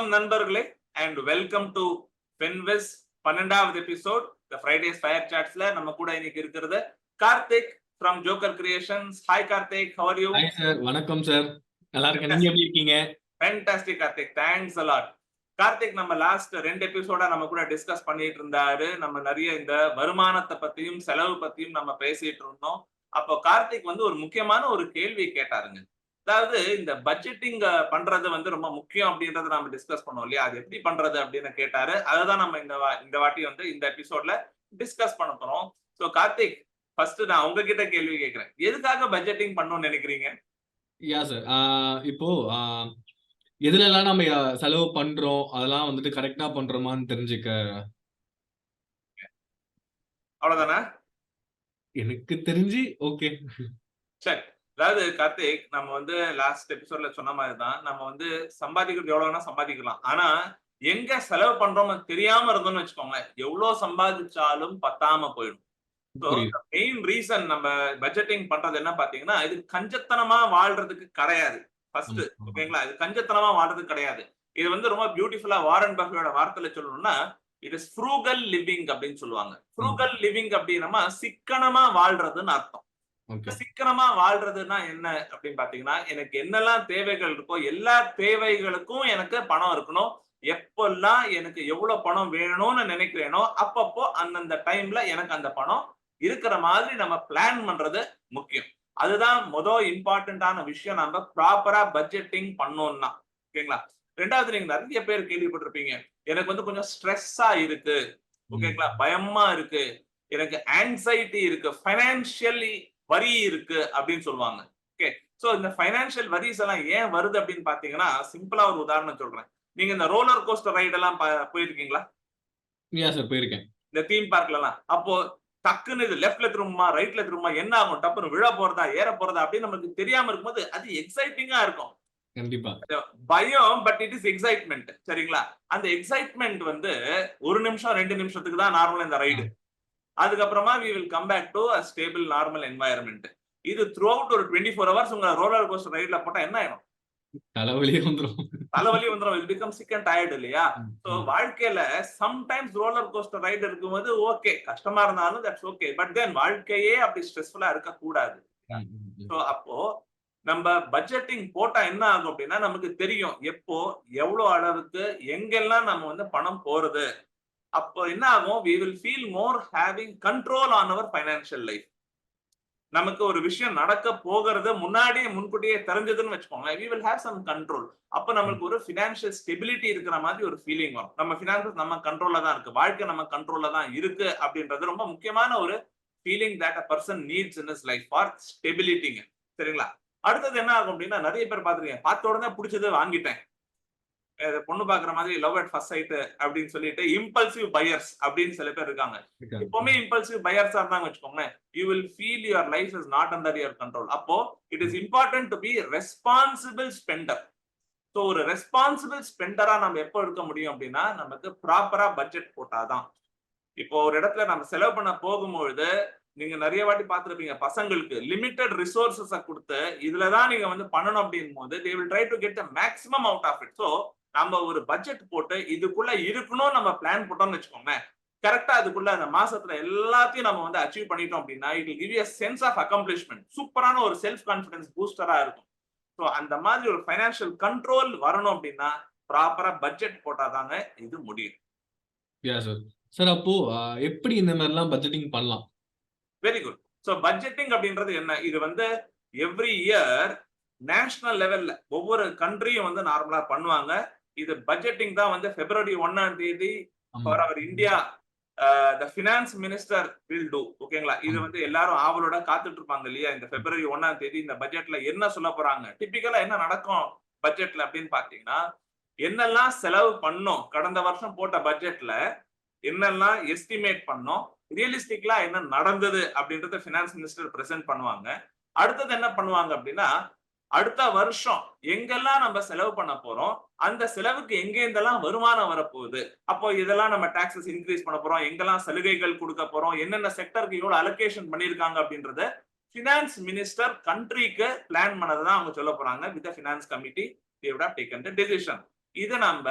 வணக்கம் நண்பர்களே and welcome to FinWiz 12th episode the Fridays Fire Chatsல நம்ம கூட இன்னைக்கு இருக்கிறது Karthik from Joker Creations. Hi Karthik, how are you? Hi sir, வணக்கம் sir. நல்லா இருக்கேன். நீங்க எப்படி இருக்கீங்க? Fantastic Karthik, thanks a lot. Karthik நம்ம லாஸ்ட் 2 எபிசோடா நம்ம கூட டிஸ்கஸ் பண்ணிட்டு இருந்தாரு. நம்ம நிறைய இந்த வருமானத்தை பத்தியும் செலவு பத்தியும் நம்ம பேசிட்டு இருந்தோம். அப்போ கார்த்திக் வந்து ஒரு முக்கியமான ஒரு கேள்வி கேட்டாருங்க. அதாவது இந்த பட்ஜெட்டிங் பண்றது வந்து ரொம்ப முக்கியம் அப்படின்றத நம்ம டிஸ்கஸ் பண்ணோம் இல்லையா, அது எப்படி பண்றது அப்படின்னு கேட்டாரு. அதுதான் நம்ம இந்த வாட்டி வந்து இந்த எபிசோட்ல டிஸ்கஸ் பண்ண போறோம். சோ கார்த்திக், ஃபர்ஸ்ட் நான் உங்ககிட்ட கேள்வி கேட்கிறேன், எதுக்காக பட்ஜெட்டிங் பண்ணணும்னு நினைக்கிறீங்க? யா சார், இப்போ எதுல எல்லாம் நம்ம செலவு பண்றோம் அதெல்லாம் வந்துட்டு கரெக்டா பண்றோமான்னு தெரிஞ்சுக்க. அவ்வளவுதானா? எனக்கு தெரிஞ்சு ஓகே. சரி, அதாவது கார்த்திக், நம்ம வந்து லாஸ்ட் எபிசோட்ல சொன்ன மாதிரி தான், நம்ம வந்து சம்பாதிக்கிறது எவ்வளவு வேணா சம்பாதிக்கலாம், ஆனா எங்க செலவு பண்றோம் தெரியாம இருந்தோம்னு வச்சுக்கோங்க, எவ்வளவு சம்பாதிச்சாலும் பத்தாம போயிடும். மெயின் ரீசன் நம்ம பட்ஜெட்டிங் பண்றது என்ன பாத்தீங்கன்னா, இது கஞ்சத்தனமா வாழ்றதுக்கு கிடையாது. ஃபர்ஸ்ட் ஓகேங்களா, இது கஞ்சத்தனமா வாழ்றதுக்கு கிடையாது. இது வந்து ரொம்ப பியூட்டிஃபுல்லா வாரன் பஃபெட்டோட வார்த்தையில சொல்லணும்னா, இட் இஸ் ஃப்ரூகல் லிவிங் அப்படின்னு சொல்லுவாங்க. ஃப்ரூகல் லிவிங் அப்படின்னா சிக்கனமா வாழ்றதுன்னு அர்த்தம். சிக்கனமா வாழ்றதுன்னா என்ன அப்படின்னு பாத்தீங்கன்னா, எனக்கு என்னெல்லாம் தேவைகள் இருக்கோ எல்லா தேவைகளுக்கும் எனக்கு பணம் இருக்கணும். எப்பெல்லாம் எனக்கு எவ்வளவு பணம் வேணும்னு நினைக்கிறேனோ அப்பப்போ அந்தந்த டைம்ல எனக்கு அந்த பணம் இருக்கிற மாதிரி நம்ம பிளான் பண்றது முக்கியம். அதுதான் முதல் இம்பார்ட்டன்டான விஷயம். நம்ம ப்ராப்பரா பட்ஜெட்டிங் பண்ணோம்னா ஓகேங்களா. ரெண்டாவது, நீங்க நிறைய பேர் கேள்விப்பட்டிருப்பீங்க, எனக்கு வந்து கொஞ்சம் ஸ்ட்ரெஸ்ஸா இருக்கு, ஓகேங்களா, பயமா இருக்கு, எனக்கு ஆங்ஸைட்டி இருக்கு, ஃபைனான்சியலி வரி இருக்கு அப்படின்னு சொல்லுவாங்க. ஓகே, சோ இந்த ஃபைனான்சியல் வரிஸ் எல்லாம் ஏன் வருது அப்படின்னு பாத்தீங்கன்னா, சிம்பிளா ஒரு உதாரணம் சொல்றேன். நீங்க இந்த ரோலர் கோஸ்டர் ரைட் எல்லாம் போயிருக்கீங்களா? போயிருக்கேன். இந்த தீம் பார்க்ல எல்லாம். அப்போ டக்குன்னு இது லெஃப்ட்ல திரும்புமா ரைட்ல திரும்புமா என்ன ஆகும், டப்புன்னு விழ போறதா ஏற போறதா அப்படின்னு நமக்கு தெரியாம இருக்கும்போது அது எக்ஸைட்டிங்கா இருக்கும். கண்டிப்பா பயம், பட் இட் இஸ் எக்ஸைட்மெண்ட். சரிங்களா? அந்த எக்ஸைட்மெண்ட் வந்து 1 நிமிஷம் 2 நிமிஷத்துக்கு தான் நார்மலா இந்த ரைடு. அதுக்கப்புறமா we will come back to a stable normal environment. இது throughout ஒரு 24 hours உங்க ரோலர் கோஸ்டர் ரைட்ல போட்டா என்ன ஆயிடும்? தலைவலி வந்துரும். It becomes sick and tired இல்லையா? சோ வாழ்க்கையில சம்டைம்ஸ் ரோலர் கோஸ்டர் ரைடு இருக்கும்போது ஓகே, கஷ்டமா இருந்தாலும் தட்ஸ் ஓகே, பட் தென் வாழ்க்கையே அப்படி ஸ்ட்ரெஸ்ஃபுல்லா இருக்க கூடாது. சோ அப்போ நம்ம பட்ஜெட்டிங் போட்டா என்ன ஆகும் அப்படின்னா, நமக்கு தெரியும் எப்போ எவ்வளவு அளவுக்கு எங்கெல்லாம் நம்ம வந்து பணம் போறது. அப்போ என்ன ஆகும், we will feel more having control on our financial life. நமக்கு ஒரு விஷயம் நடக்க போகிறது முன்கூட்டியே தெரிஞ்சதுன்னு வச்சுக்கோங்க, we will have some control. அப்ப நமக்கு ஒரு financial stability இருக்கிற மாதிரி ஒரு ஃபீலிங் வரும். நம்ம finances நம்ம கண்ட்ரோல்ல தான் இருக்கு, வாழ்க்கை நம்ம கண்ட்ரோல்ல தான் இருக்கு அப்படின்றது ரொம்ப முக்கியமான ஒரு feeling that a person needs in his life for stability. சரிங்களா? அடுத்தது என்ன ஆகும் அப்படின்னா, நிறைய பேர் பாத்துருக்கீங்க, பார்த்த உடனே பிடிச்சது வாங்கிட்டேன், பொண்ணு பாக்குற மாதிரி லவ் அட் ஃபர்ஸ்ட் சைட் அப்படின்னு சொல்லிட்டு இம்பல்சிவ் பையர்ஸ் அப்படின்னு சில பேர் இருக்காங்க. எப்பவுமே இம்பல்சிவ் பையர்ஸா இருந்தாங்க வச்சுக்கோங்க, you will feel your life is not under your control. அப்போ it is important to be responsible spender. So ஒரு ரெஸ்பான்சிபிள் ஸ்பெண்டரா நம்ம எப்போ இருக்க முடியும் அப்படின்னா, நமக்கு ப்ராப்பரா பட்ஜெட் போட்டாதான். இப்போ ஒரு இடத்துல நம்ம செலவு பண்ண போகும்பொழுது நீங்க நிறைய வாட்டி பார்த்திருப்பீங்க, பசங்களுக்கு லிமிட்டட் ரிசோர்சஸ கொடுத்து இதுலதான் நீங்க வந்து பண்ணணும் அப்படின் போது they will try to get the maximum out of it. So நம்ம ஒரு பட்ஜெட் போட்டு இதுக்குள்ள இருக்கணும் நம்ம பிளான் போட்டோம்னு வச்சுக்கோங்க, கரெக்டா அதுக்குள்ள அந்த மாசத்துல எல்லாத்தையும் நம்ம வந்து அச்சீவ் பண்ணிட்டோம் அப்படின்னா it will give you a sense of accomplishment. சூப்பரான ஒரு செல்ஃப் கான்ஃபிடன்ஸ் பூஸ்டரா இருக்கும். சோ அந்த மாதிரி ஒரு ஃபைனான்சியல் கண்ட்ரோல் வரணும் அப்படின்னா ப்ராப்பரா பட்ஜெட் போட்டாதாங்க இது முடியும். சார் அப்போ எப்படி இந்த மாதிரி எல்லாம் பட்ஜெட்டிங் பண்ணலாம்? Very good. சோ பட்ஜெட்டிங் அப்படின்றது என்ன, இது வந்து எவ்ரி இயர் நேஷனல் லெவல்ல ஒவ்வொரு கண்ட்ரியும் வந்து நார்மலா பண்ணுவாங்க. இது பட்ஜெட்டிங் தான் வந்து February 1ஆம் தேதி for our India the finance minister will do. ஓகேங்களா? இது வந்து எல்லாரும் ஆவலோட காத்துட்டு இருப்பாங்க இல்லையா, இந்த February 1ஆம் தேதி இந்த பட்ஜெட்ல என்ன சொல்ல போறாங்க, டிபிக்கலா என்ன நடக்கும் பட்ஜெட்ல அப்படின்னு பாத்தீங்கன்னா, என்னெல்லாம் செலவு பண்ணோம் கடந்த வருஷம் போட்ட பட்ஜெட்ல, என்னெல்லாம் எஸ்டிமேட் பண்ணோம், ரியலிஸ்டிக்கலா என்ன நடந்தது அப்படின்றத ஃபினான்ஸ் மினிஸ்டர் பிரசன்ட் பண்ணுவாங்க. அடுத்தது என்ன பண்ணுவாங்க அப்படின்னா, அடுத்த வருஷம் எங்கெல்லாம் நம்ம செலவு பண்ண போறோம், அந்த செலவுக்கு எங்கெந்தெல்லாம் வருமானம் வரப்போகுது, அப்போ இதெல்லாம் நம்ம டாக்ஸஸ் இன்க்ரீஸ் பண்ண போறோம், எங்கெல்லாம் சலுகைகள் கொடுக்க போறோம், என்னென்ன செக்டருக்கு எவ்வளவு அலோகேஷன் பண்ணிருக்காங்க அப்படின்றத ஃபினான்ஸ் மினிஸ்டர் கண்ட்ரிக்கு பிளான் பண்ணதான் அவங்க சொல்ல போறாங்க. With finance committee they would have taken the decision. இதை நம்ம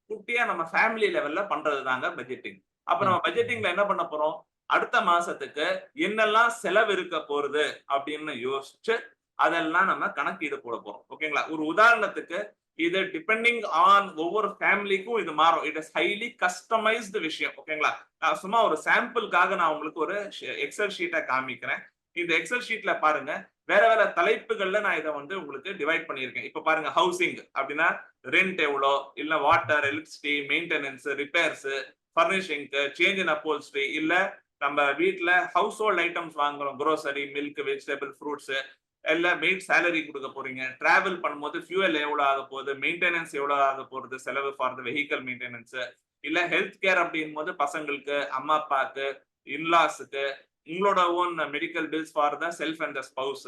குட்டியா நம்ம ஃபேமிலி லெவல்ல பண்றது தாங்க பட்ஜெட்டிங். அப்ப நம்ம பட்ஜெட்டிங்ல என்ன பண்ண போறோம், அடுத்த மாசத்துக்கு என்னெல்லாம் செலவு இருக்க போறது அப்படின்னு யோசிச்சு அதெல்லாம் நம்ம கணக்கீடு போட போறோம். ஓகேங்களா? ஒரு உதாரணத்துக்கு இது டிபெண்டிங் ஆன் ஒவ்வொரு ஃபேமிலிக்கும் இது மாறும். இட் இஸ் ஹைலி கஸ்டமைஸ்டு விஷயம். ஓகேங்களா? நான் சும்மா ஒரு சாம்பிளுக்காக நான் உங்களுக்கு ஒரு எக்ஸல் ஷீட்டை காமிக்கிறேன். இந்த எக்ஸல் ஷீட்ல பாருங்க, வேற வேற தலைப்புகள்ல நான் இதை வந்து உங்களுக்கு டிவைட் பண்ணியிருக்கேன். இப்ப பாருங்க, ஹவுசிங் அப்படின்னா ரெண்ட் எவ்வளோ, இல்ல வாட்டர், எலக்ட்ரிசிட்டி, மெயின்டெனன்ஸ், ரிப்பேர்ஸ், ஃபர்னிஷிங்க்கு, சேஞ்ச் இன் அப்போல்ஸ்ட்ரி, இல்ல நம்ம வீட்டுல ஹவுஸ் ஹோல்ட் ஐட்டம்ஸ் வாங்குறோம், குரோசரி, மில்க், வெஜிடபிள், ஃப்ரூட்ஸ், இல்ல மெய்ட் சேலரி கொடுக்க போறீங்க, டிராவல் பண்ணும்போது ஃபியூவல் எவ்வளவு ஆக போகுது, மெயின்டெனன்ஸ் எவ்வளவு ஆக போறது, செலவு ஃபார் த வெஹிக்கல் மெயின்டெனன்ஸ், இல்ல ஹெல்த் கேர் அப்படின் போது பசங்களுக்கு, அம்மா அப்பாக்கு, இன்லாஸுக்கு, உங்களோட own medical bills for the self and the spouse.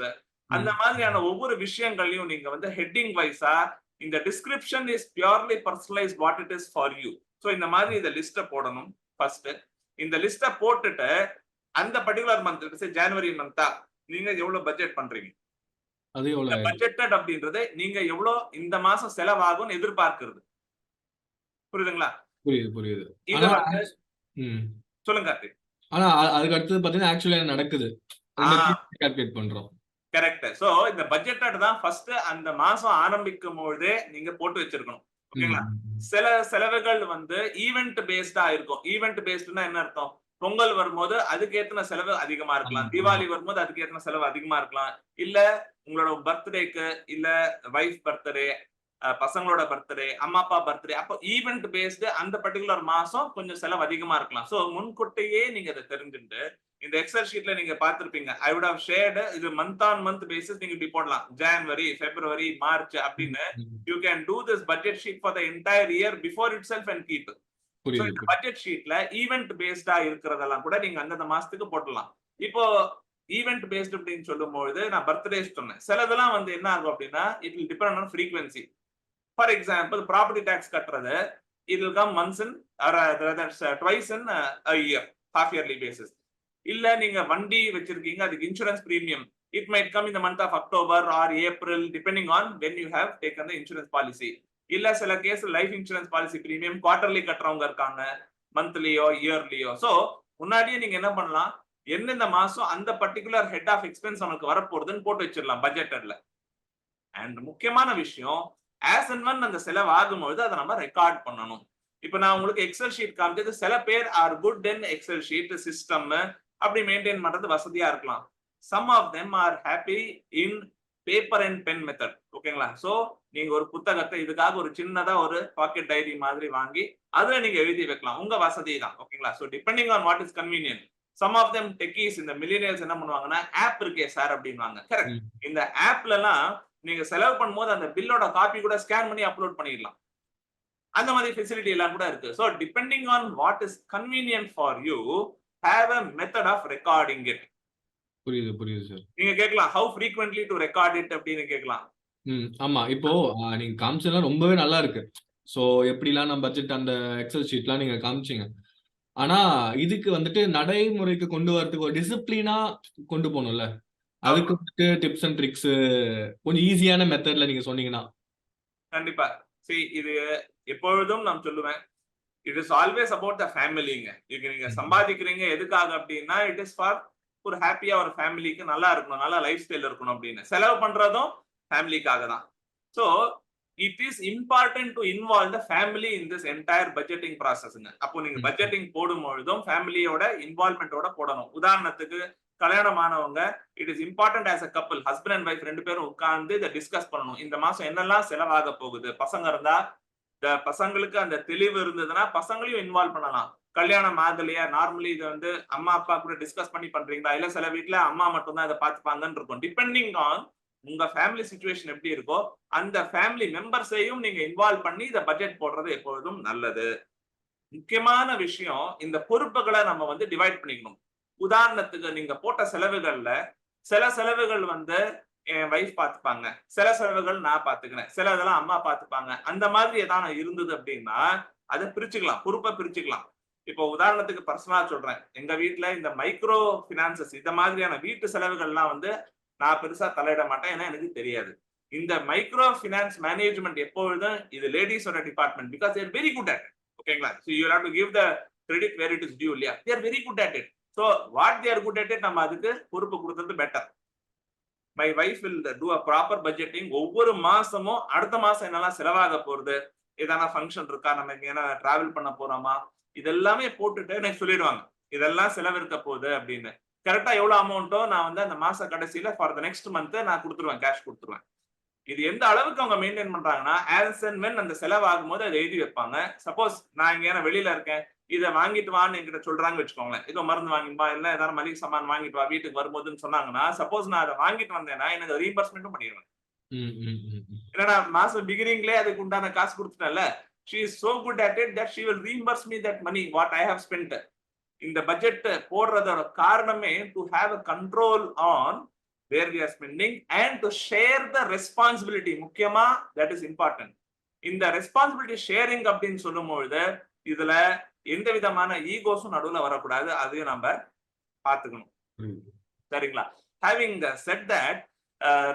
அந்த மாதிரியான ஒவ்வொரு விஷயங்களையும் நீங்க வந்து ஹெட்டிங் வைஸா இந்த description is purely personalised what it is for you. So இந்த மாதிரி இந்த லிஸ்ட்டை போடணும். ஃபர்ஸ்ட் இந்த லிஸ்ட்டை போட்டுட்டு அந்த பர்டிகுலர் மந்த், ஜனவரி மந்தா, நீங்க எவ்வளவு பட்ஜெட் பண்றீங்க, அது எவ்வளவு ஆயிடும்? பட்ஜெட்டட் அப்படின்றது நீங்க எவ்வளவு இந்த மாசம் செலவாகும் எதிர்பார்க்கிறது. புரியுதுங்களா? புரியுது புரியுது. இது ஆனா வந்து ம். சொல்லுங்க கார்த்திக். ஆனா அதுக்கு அடுத்தது பாத்தீங்கன்னா ஆக்சுவலா என்ன நடக்குது, கால்குலேட் பண்றோம். கரெக்ட். சோ இந்த பட்ஜெட்டட் தான் ஃபர்ஸ்ட் அந்த மாசம் ஆரம்பிக்கும் பொழுதே நீங்க போட்டு வச்சிருக்கணும். ஓகேங்களா? சில செலவுகள் வந்து ஈவென்ட் பேஸ்டா இருக்கும். ஈவென்ட் பேஸ்ட்னா என்ன அர்த்தம்? பொங்கல் வரும்போது அதுக்கு ஏத்தன செலவு அதிகமா இருக்கலாம். தீபாவளி வரும்போது அதுக்கு ஏத்தன செலவு அதிகமா இருக்கலாம். இல்ல உங்களோட பர்த்டேக்கு, இல்ல வைஃப் பர்த்டே, பசங்களோட பர்த்டே, அம்மா அப்பா பர்த்டே, அப்போ ஈவென்ட் பேஸ்டு அந்த பர்டிகுலர் மாசம் கொஞ்சம் செலவு அதிகமா இருக்கலாம். சோ முன்கூட்டியே நீங்க அதை தெரிஞ்சுட்டு இந்த எக்ஸல் ஷீட்ல நீங்க பார்த்திருப்பீங்க. ஐ வுட் ஹவ் ஷேர்டு இது மந்த் ஆன் மந்த் பேசிஸ் நீங்க இப்படி போடலாம். ஜனவரி, பிப்ரவரி, மார்ச் அப்படின்னு you can do this budget sheet for the entire year before itself and keep. So இந்த பட்ஜெட் ஷீட்ல ஈவென்ட் பேஸ்டா இருக்கிறதெல்லாம் கூட நீங்க அந்தந்த மாசத்துக்கு போடலாம். இப்போ ஈவென்ட் பேஸ்ட் அப்படின்னு சொல்லும்போது நான் பர்த்டே சொன்னேன். சிலதெல்லாம் வந்து என்ன ஆகும் அப்படின்னா it will depend on frequency. For example property tax கட்டுறது, it will come once in or that's twice in a year, half yearly basis. இல்ல நீங்க வண்டி வச்சிருக்கீங்க, அதுக்கு insurance premium, it might come in the month of October or April depending on when you have taken the insurance policy. இல்ல சில case life insurance policy premium quarterly கட்டுறவங்க இருக்காங்க, மந்த்லியோ இயர்லியோ. சோ முன்னாடியே நீங்க என்ன பண்ணலாம், எந்தெந்த மாசம் அந்த பர்டிகுலர் ஹெட் ஆஃப் எக்ஸ்பென்ஸ் நமக்கு வரப்போகுதுன்னு போட்டு வச்சிடலாம் பட்ஜெட்டர்ல. அண்ட் முக்கியமான விஷயம், ஆஸ் அண்ட் ஒன் அந்த செலவு ஆகும்போது அதை நம்ம ரெக்கார்ட் பண்ணணும். இப்ப நான் உங்களுக்கு எக்ஸல் ஷீட் காமிச்சது, சில பேர் are good in excel sheet system அப்படி மெயின்டைன் பண்றது வசதியா இருக்கலாம். Some of them are happy in paper and pen method. ஓகேங்களா? சோ நீங்க ஒரு புத்தகத்தை இதுக்காக ஒரு சின்னதா ஒரு பாக்கெட் டைரி மாதிரி வாங்கி அதுல நீங்க எழுதி வைக்கலாம், உங்க வசதி தான். ஓகேங்களா? So depending on what is convenient. Some of them techies, இந்த மில்லியனர்ஸ் என்ன பண்ணுவாங்கன்னா ஆப் இருக்கே சார் அப்படின்வாங்க. கரெக்ட். இந்த ஆப்ல எல்லாம் நீங்க செலவு பண்ணும்போது அந்த பில்லோட காப்பி கூட ஸ்கேன் பண்ணி அப்லோட் பண்ணிடலாம். அந்த மாதிரி ஃபெசிலிட்டி எல்லாம் கூட இருக்கு. So depending on what is convenient for you, have a method of recording it. புரியுது புரியுது சார். நீங்க கேட்கலாம் how frequently to record it அப்படின்னு கேட்கலாம். ஆமா. இப்போ நீங்க காமிச்சதெல்லாம் ரொம்பவே நல்லா இருக்கு. சோ எப்படிலாம் நம்ம பட்ஜெட் அந்த எக்ஸல் ஷீட்லாம் நீங்க காமிச்சீங்க. ஆனா இதுக்கு வந்துட்டு நடைமுறைக்கு கொண்டு வரதுக்கு ஒரு டிசிப்ளினா கொண்டு போகணும்ல. அதுக்கு வந்துட்டு டிப்ஸ் அண்ட் ட்ரிக்ஸ் கொஞ்சம் ஈஸியான மெத்தட்ல நீங்க சொன்னீங்கன்னா. கண்டிப்பா. see இது எப்பொழுதும் நான் சொல்லுவேன், it is always about the ஃபேமிலிங்க. இது நீங்க சம்பாதிக்கிறீங்க எதுக்காக அப்படின்னா இட் இஸ் ஃபார் ஒரு ஹாப்பியா ஒரு ஃபேமிலிக்கு நல்லா இருக்கணும், நல்ல லைஃப் ஸ்டைல் இருக்கணும் அப்படின்னு. செலவு பண்றதும் ஃபேமிலிக்காக தான். So it is important to involve the family in this entire budgeting ப்ராசஸ்ங்க. அப்போ நீங்க பட்ஜெட்டிங் போடும் பொழுதும் ஃபேமிலியோட இன்வால்வ்மெண்டோட போடணும். உதாரணத்துக்கு கல்யாணம் ஆனவங்க, it is important as a கப்பல், ஹஸ்பண்ட் அண்ட் வைஃப் ரெண்டு பேரும் உட்கார்ந்து இதை டிஸ்கஸ் பண்ணணும். இந்த மாசம் என்னெல்லாம் செலவாக போகுது, பசங்க இருந்தா பசங்களுக்கு அந்த தெளிவு இருந்ததுன்னா பசங்களையும் இன்வால்வ் பண்ணலாம். கல்யாணம் ஆகலையா, நார்மலி இதை வந்து அம்மா அப்பா கூட டிஸ்கஸ் பண்ணி பண்றீங்களா, இல்ல சில வீட்டுல அம்மா மட்டும் தான் இதை பார்த்துப்பாங்கன்னு இருக்கும். டிபெண்டிங் ஆன் உங்க ஃபேமிலி சிச்சுவேஷன் எப்படி இருக்கோ அந்த ஃபேமிலி மெம்பர்ஸையும் நீங்க இன்வால்வ் பண்ணி இந்த பட்ஜெட் போடுறது எப்பொழுதும் நல்லது. முக்கியமான விஷயம், இந்த பொறுப்புகளை நம்ம வந்து டிவைட் பண்ணிக்கணும். உதாரணத்துக்கு நீங்க போட்ட செலவுகள்ல சில செலவுகள் வந்து என் வைஃப் பார்த்துப்பாங்க, சில செலவுகள் நான் பார்த்துக்கிறேன், சில இதெல்லாம் அம்மா பார்த்துப்பாங்க. அந்த மாதிரி ஏதாவது இருந்தது அப்படின்னா அதை பிரிச்சுக்கலாம், பொறுப்பை பிரிச்சுக்கலாம். இப்போ உதாரணத்துக்கு பர்சனலா சொல்றேன், எங்க வீட்டுல இந்த மைக்ரோ பினான்சஸ் இந்த மாதிரியான வீட்டு செலவுகள்லாம் வந்து நான் பெருசா தலையிட மாட்டேன், ஏன்னா எனக்கு தெரியாது. இந்த மைக்ரோ ஃபினான்ஸ் மேனேஜ்மெண்ட் எப்பொழுதும் இது லேடிஸோட department, because they're very good at it. ஓகேங்களா? So you have to give the credit where it is due இல்லையா? They're very good at it. So what they're good at it, நம்ம அதுக்கு பொறுப்பு கொடுத்தது better. My wife will do a proper budgeting. ஒவ்வொரு மாசமும் அடுத்த மாசம் என்னெல்லாம் செலவாக போறது, ஏதான ஃபங்க்ஷன் இருக்கா, நம்ம எங்க டிராவல் பண்ண போறோமா, இதெல்லாமே போட்டுட்டு எனக்கு சொல்லிடுவாங்க இதெல்லாம் செலவு இருக்க போகுது அப்படின்னு. கரெக்டா எவ்வளவு அமௌண்ட்டோ நான் வந்து அந்த மாச கடைசியில ஃபார் த நெக்ஸ்ட் மந்த் நான் கொடுத்துருவேன், கேஷ் கொடுத்துருவேன். இது எந்த அளவுக்கு அவங்க மெயின்டைன் பண்றாங்கன்னா, ஆஸ் அண்ட் வென் அந்த செலவு ஆகும்போது அதை எழுதி வைப்பாங்க. சப்போஸ் நான் எங்கேயான வெளியில இருக்கேன், இதை வாங்கிட்டு வான்னு என்கிட்ட சொல்றாங்க வச்சுக்கோங்களேன், ஏதோ மருந்து வாங்கிப்பா இல்ல ஏதாவது மளிகை சாமான் வாங்கிட்டு வா வீட்டுக்கு வரும்போதுன்னு சொன்னாங்கன்னா, சப்போஸ் நான் அதை வாங்கிட்டு வந்தேன்னா எனக்கு ரீஇம்பர்ஸ்மெண்ட்டும் பண்ணிடுவேன். ஏன்னா மாசம் பிகினிங்லேயே அதுக்கு உண்டான காசு கொடுத்துட்டேன்ல. she is so good at it that she will reimburse me that money what I have spent. இந்த பட்ஜெட் போடுறதோட காரணமே to have a control on where we are spending and to share the responsibility. முக்கியமா that is important. இந்த responsibility sharing அப்படின்னு சொல்லும்பொழுது இதுல எந்த விதமான ஈகோஸும் நடுவுல வரக்கூடாது, அதையும் நம்ம பார்த்துக்கணும். சரிங்களா? having said that,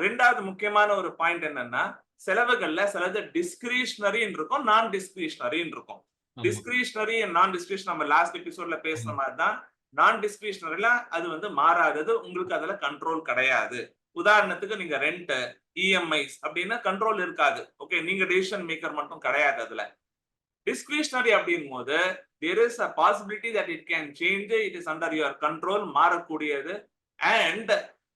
ரெண்டாவது முக்கியமான ஒரு பாயிண்ட் என்னன்னா, செலவுகள்ல சிலது டிஸ்கிரிஷனரி இருக்கும், நான் டிஸ்கிரிஷனரி இருக்கும். டிஸ்கிரிஷனரி அண்ட் நான் டிஸ்கிரிஷனரி நம்ம லாஸ்ட் எபிசோட்ல பேசுன மாதிரி தான். நான் டிஸ்கிரிஷனரில அது வந்து மாறாதது, உங்களுக்கு அதுல கண்ட்ரோல் கிடையாது. உதாரணத்துக்கு நீங்க ரெண்ட், இஎம்ஐஸ் அப்படின்னா கண்ட்ரோல் இருக்காது. ஓகே, நீங்க டிசிஷன் மேக்கர் மட்டும் கிடையாது அதுல. டிஸ்கிரிஷனரி அப்படின் போது there is a possibility that it can change, it is under your control, மாறக்கூடியது. அண்ட்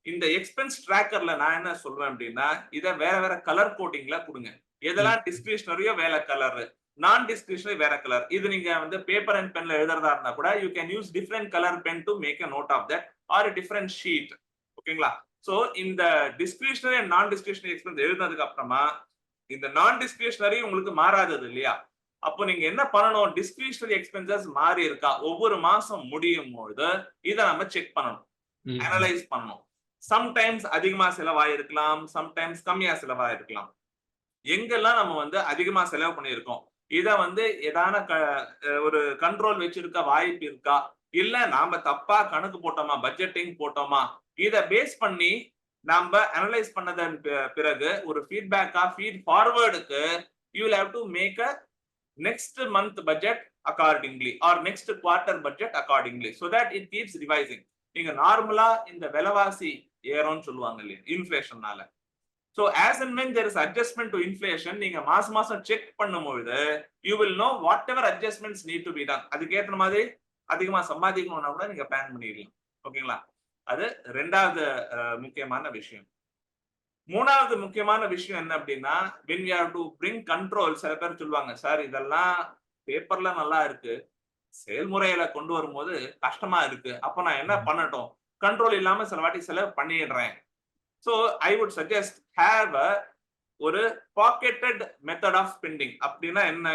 இந்த எக்ஸ்பென்ஸ் ட்ராக்கர்ல நான் என்ன சொல்றேன் அப்படின்னா, இதை வேற வேற கலர் கோட்டிங்ல கொடுங்க. எதெல்லாம் டிஸ்கிரிஷனரியோ வேற கலர், நான் டிஸ்கிரிஷனரி வேற கலர். இது நீங்க வந்து பேப்பர் அண்ட் பென்ல எழுதுறதா இருந்தா கூட you can use different colour pen to make a note of that or a different sheet. ஓகேங்களா? சோ இந்த discretionary and non discretionary expense எழுதுனதுக்கு அப்புறமா இந்த நான் டிஸ்கிரிஷனரி உங்களுக்கு மாறாதது இல்லையா? அப்போ நீங்க என்ன பண்ணணும், டிஸ்கிரிஷனரி எக்ஸ்பென்சஸ் மாறி இருக்கா ஒவ்வொரு மாசம் முடியும் பொழுது இதை நம்ம செக் பண்ணணும், அனலைஸ் பண்ணணும். சம்டைம்ஸ் அதிகமா செலவாயிருக்கலாம், சம்டைம்ஸ் கம்மியா செலவாயிருக்கலாம். எங்கெல்லாம் நம்ம வந்து அதிகமா செலவு பண்ணியிருக்கோம், இத வந்து ஏதான ஒரு கண்ட்ரோல் வச்சிருக்க வாய்ப்பு இருக்கா, இல்ல நாம தப்பா கணக்கு போட்டோமா, பட்ஜெட்டிங் போட்டோமா, இத பேஸ் பண்ணி நாம அனலைஸ் பண்ணதன் பிறகு ஒரு ஃபீட்பேக்கா ஃபீட் ஃபார்வர்டுக்கு you will have to make a next month budget accordingly or next quarter budget accordingly, so that it keeps revising. நீங்க நார்மலா இந்த விலைவாசி ஏறும்னு சொல்லுவாங்க இல்லையா இன்ஃப்ளேஷன்னால. So as and when there is adjustment to inflation, நீங்க மாசம் செக் பண்ணும்பொழுது you will know whatever adjustments need to be done. அதுக்கு ஏற்ற மாதிரி அதிகமா சம்பாதிக்கணும்னா கூட நீங்க பிளான் பண்ணிடலாம். ஓகேங்களா? அது ரெண்டாவது முக்கியமான விஷயம். மூணாவது முக்கியமான விஷயம் என்ன அப்படின்னா, when we have to bring control, சில பேர் சொல்லுவாங்க, சார் இதெல்லாம் பேப்பர்ல நல்லா இருக்கு, செயல்முறையில கொண்டு வரும்போது கஷ்டமா இருக்கு, அப்ப நான் என்ன பண்ணட்டும், கண்ட்ரோல் இல்லாம சில வாட்டி செலவு பண்ணிடுறேன். So I would suggest have ஒரு பாக்கெட்டட் மெத்தட் ஆஃப் ஸ்பெண்டிங். அப்படின்னா என்ன,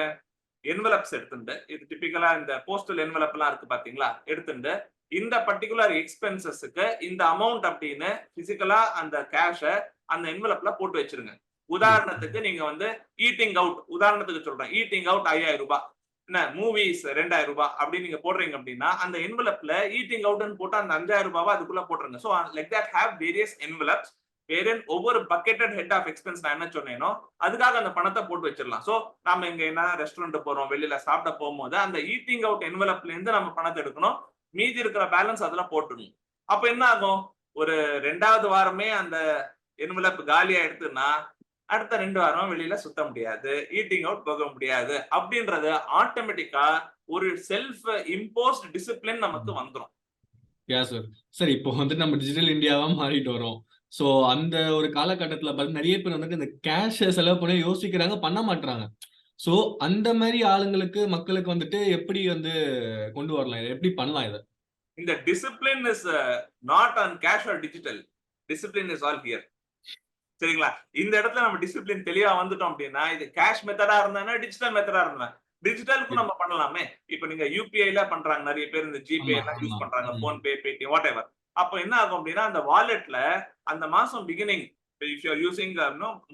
என்வலப்ஸ் எடுத்துட்டு, இது டிபிக்கலா இந்த போஸ்டல் என்வலப் எல்லாம் இருக்கு பாத்தீங்களா, எடுத்துட்டு இந்த பர்டிகுலர் எக்ஸ்பென்சஸ்க்கு இந்த அமௌண்ட் அப்படின்னு பிசிக்கலா அந்த கேஷை அந்த என்வலப்ல போட்டு வச்சிருங்க. உதாரணத்துக்கு நீங்க வந்து ஈட்டிங் அவுட், உதாரணத்துக்கு சொல்றேன், ஈட்டிங் அவுட் 5000 ரூபாய், என்ன மூவிஸ் 2000 ரூபாய் அப்படின்னு நீங்க போடுறீங்க அப்படின்னா அந்த என்வலப்ல ஈட்டிங் அவுட்னு போட்டு அந்த 5000 ரூபாய் அதுக்குள்ள போட்டுருங்க. So like that have various envelopes, வேற ஒவ்வொரு பக்கெட்டட் ஹெட் ஆஃப் எக்ஸ்பென்ஸ் நான் என்ன சொன்னேனோ அதுக்காக அந்த பணத்தை போட்டு வச்சிடலாம். ஸோ நம்ம இங்க என்ன ரெஸ்டாரண்ட் போறோம், வெளியில சாப்பிட போகும்போது அந்த ஈட்டிங் அவுட் என்வலப்ல இருந்து நம்ம பணத்தை எடுக்கணும், மீதி இருக்கிற பேலன்ஸ் அதுல போட்டுடணும். அப்ப என்ன ஆகும், ஒரு 2வது வாரமே அந்த என்வலப் காலியா எடுத்துன்னா அடுத்த 2 வாரம் வெளியில சுத்த முடியாது, ஈட்டிங் அவுட் போக முடியாது. அப்படின்றது ஆட்டோமேட்டிக்கா ஒரு செல்ஃப் இம்போஸ்ட் டிசிப்ளின் நமக்கு வந்துடும். சார் இப்போ வந்து நம்ம டிஜிட்டல் இந்தியாவா மாறிட்டு வரோம். சோ அந்த ஒரு காலகட்டத்துல பார்த்து நிறைய பேர் வந்துட்டு இந்த கேஷ் செலவு பண்ண யோசிக்கிறாங்க, பண்ண மாட்டாங்க. சோ அந்த மாதிரி ஆளுங்களுக்கு, மக்களுக்கு வந்துட்டு எப்படி வந்து கொண்டு வரலாம், எப்படி பண்ணலாம் இதை? இந்த discipline is not on cash R digital, discipline is all here. சரிங்களா? இந்த இடத்துல நம்ம டிசிப்ளின் தெளிவா வந்துட்டோம் அப்படின்னா, இது கேஷ் மெத்தடா இருந்தா டிஜிட்டல் மெத்தடா இருந்தா டிஜிட்டலுக்கும் நம்ம பண்ணலாமே. இப்ப நீங்க யூபிஐல பண்றாங்க நிறைய பேர், இந்த ஜிபே எல்லாம் யூஸ் பண்றாங்க, போன்பே, பேடிஎம், வாட் எவர். அப்ப என்ன ஆகும் அப்படின்னா அந்த வாலெட்ல அந்த மாசம் beginning, if you are using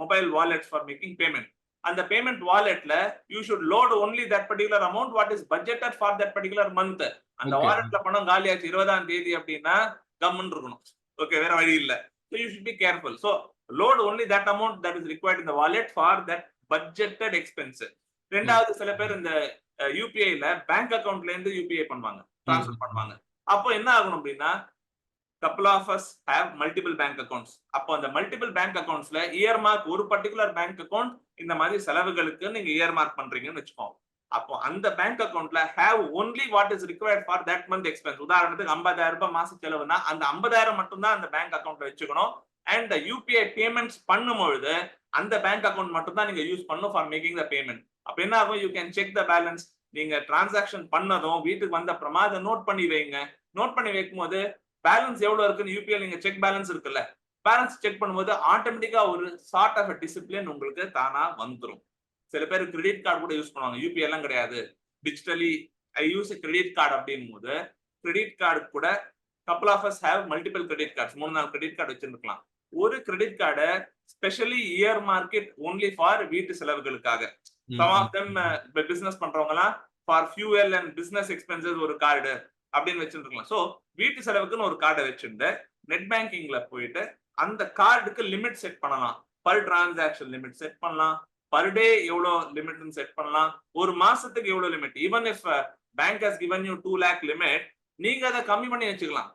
mobile wallets for making payment, அந்த பேமெண்ட் வாலெட்ல you should load only that particular amount what is budgeted for that particular month. அந்த வாலெட்ல பணம் காலியாச்சு 20ஆம் தேதி அப்படின்னா கம்முன்னு இருக்கணும். ஓகே, வேற வழி இல்ல. So you should be careful. So load only that amount that is required in the wallet for that budgeted expense. ரெண்டாவது சில பேர் இந்த யூபிஐல பேங்க் அக்கவுண்ட்ல இருந்து யூபிஐ பண்ணுவாங்க, டிரான்ஸ்ஃபர் பண்ணுவாங்க. அப்போ என்ன ஆகணும் அப்படின்னா, couple of us have multiple bank accounts. அப்போ அந்த மல்டிபிள் பேங்க் அக்கவுண்ட்ஸ்ல இயர்மார்க் ஒரு பர்டிகுலர் பேங்க் அக்கவுண்ட் இந்த மாதிரி செலவுகளுக்கு நீங்க இயர்மார்க் பண்றீங்கன்னு வச்சுக்கோங்க. அப்போ அந்த பேங்க் அக்கவுண்ட்ல have only what is required for that month expense. உதாரணத்துக்கு 50,000 ரூபாய் மாச செலவுனா அந்த 50,000 மட்டும் தான் அந்த பேங்க் அக்கவுண்ட்ல வச்சுக்கணும். அண்ட் யூபிஐ பேமெண்ட்ஸ் பண்ணும்பொழுது அந்த பேங்க் அக்கவுண்ட் மட்டும் தான் நீங்க யூஸ் பண்ணணும் ஃபார் மேக்கிங் த பேமெண்ட். அப்ப என்ன ஆகும், you can check the balance. நீங்க டிரான்சாக்ஷன் பண்ணதும் வீட்டுக்கு வந்த அப்புறமா அதை நோட் பண்ணி வைங்க. நோட் பண்ணி வைக்கும் போது பேலன்ஸ் எவ்வளவு இருக்குன்னு யூபிஐ நீங்க செக் பேலன்ஸ் இருக்குல்ல, பேலன்ஸ் செக் பண்ணும்போது ஆட்டோமேட்டிக்கா ஒரு சார்ட் ஆஃப் டிசிப்ளின் உங்களுக்கு தானா வந்துடும். சில பேர் கிரெடிட் கார்டு கூட யூஸ் பண்ணுவாங்க, யூபிஐ எல்லாம் கிடையாது, டிஜிட்டலி ஐ யூஸ் கிரெடிட் கார்டு அப்படின் போது கிரெடிட் கார்டு கூட couple of us have multiple credit cards. 3-4 credit card வச்சிருக்கலாம். ஒரு கிரெடிட் கார்டை specially year market only for வீட்டு செலவுகளுக்காக. some of them பிசினஸ் பண்றவங்க எல்லாம் for fuel and business expenses ஒரு கார்டு அப்படின்னு வச்சிருக்கலாம். சோ வீட்டு செலவுக்குன்னு ஒரு கார்டை வச்சிருந்து நெட் பேங்கிங்ல போயிட்டு அந்த கார்டுக்கு லிமிட் செட் பண்ணலாம். பர் டிரான்சாக்ஷன் லிமிட் செட் பண்ணலாம், பர் டே எவ்வளவு லிமிட்னு செட் பண்ணலாம், ஒரு மாசத்துக்கு எவ்வளவு limit. Even if bank has given you 2 lakh limit, நீங்க அதை கம்மி பண்ணி வச்சுக்கலாம்.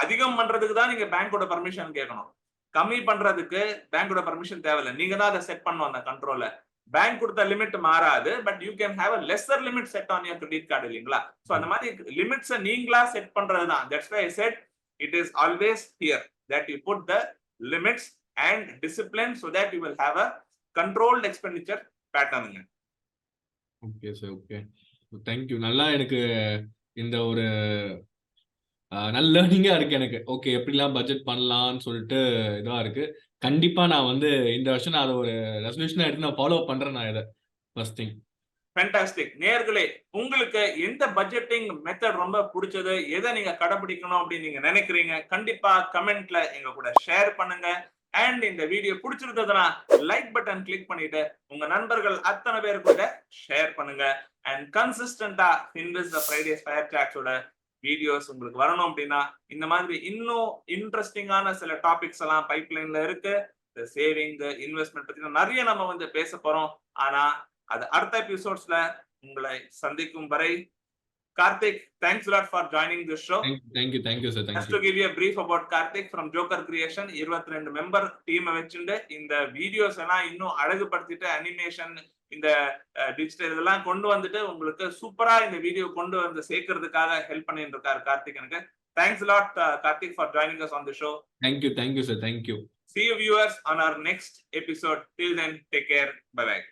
அதிகம் பண்றதுக்கு தான் நீங்க பேங்கோட பர்மிஷன் கேட்கணும், கம்மி பண்றதுக்கு பேங்கோட பர்மிஷன் தேவையில்லை. நீங்க தான் அதை செட் பண்ணணும் அந்த கண்ட்ரோல. பேங்க் கொடுத்த லிமிட் மாறாது, but you can have a lesser limit set on your credit card இல்லீங்களா. சோ அந்த மாதிரி லிமிட்ஸை நீங்களா செட் பண்றது தான். That's why I said it is always here that you put the limits and discipline so that you will have a controlled expenditure pattern. Okay sir, okay, thank you. நல்லா எனக்கு இந்த ஒரு நல்ல லேர்னிங்கா இருக்கு எனக்கு. ஓகே, எப்படிலாம் பட்ஜெட் பண்ணலாம்னு சொல்லிட்டு இதா இருக்கு. கண்டிப்பா நான் வந்து இந்த வருஷம் நான் அதை ஒரு ரெசல்யூஷனா எடுத்து நான் ஃபாலோ பண்றேன். நான் இதை ஃபர்ஸ்ட் திங். ஃபேண்டாஸ்டிக். நேயர்களே, உங்களுக்கு எந்த பட்ஜெட்டிங் மெத்தட் ரொம்ப பிடிச்சது, எதை நீங்க கடைபிடிக்கணும் அப்படின்னு நீங்க நினைக்கிறீங்க, கண்டிப்பா கமெண்ட்ல எங்க கூட ஷேர் பண்ணுங்க. அண்ட் இந்த வீடியோ பிடிச்சிருந்ததுன்னா லைக் பட்டன் கிளிக் பண்ணிட்டு உங்க நண்பர்கள் அத்தனை பேர் கூட ஷேர் பண்ணுங்க. அண்ட் கன்சிஸ்டன்டா FinWiz ஃப்ரைடே ஃபயர் சாட்ஸோட வீடியோஸ் உங்களுக்கு வரணும் அப்படின்னா இந்த மாதிரி இன்னும் இன்ட்ரெஸ்டிங்கான சில டாபிக்ஸ் எல்லாம் பைப்லைன்ல இருக்கு. சேவிங், இன்வெஸ்ட்மெண்ட் பத்தி நிறைய நம்ம வந்து பேச போறோம். ஆனா அது அடுத்த எபிசோட்ஸ்ல உங்களை சந்திக்கும் வரை, Karthik, thanks a lot for joining this show. Thank you sir. Just to give you a brief about Karthik from Joker Creation, 22 member டீமை வச்சுட்டு இந்த வீடியோஸ் எல்லாம் இன்னும் அழகுபடுத்திட்டு அனிமேஷன் இந்த டிஜிட்டல் இதெல்லாம் கொண்டு வந்துட்டு உங்களுக்கு சூப்பரா இந்த வீடியோ கொண்டு வந்து சேர்க்கறதுக்காக ஹெல்ப் பண்ணிட்டு இருக்காரு கார்த்திக். எனக்கு thanks a lot Karthik for joining us on the show. Thank you sir. Thank you. See you viewers on our next episode. Till then, take care. Bye bye.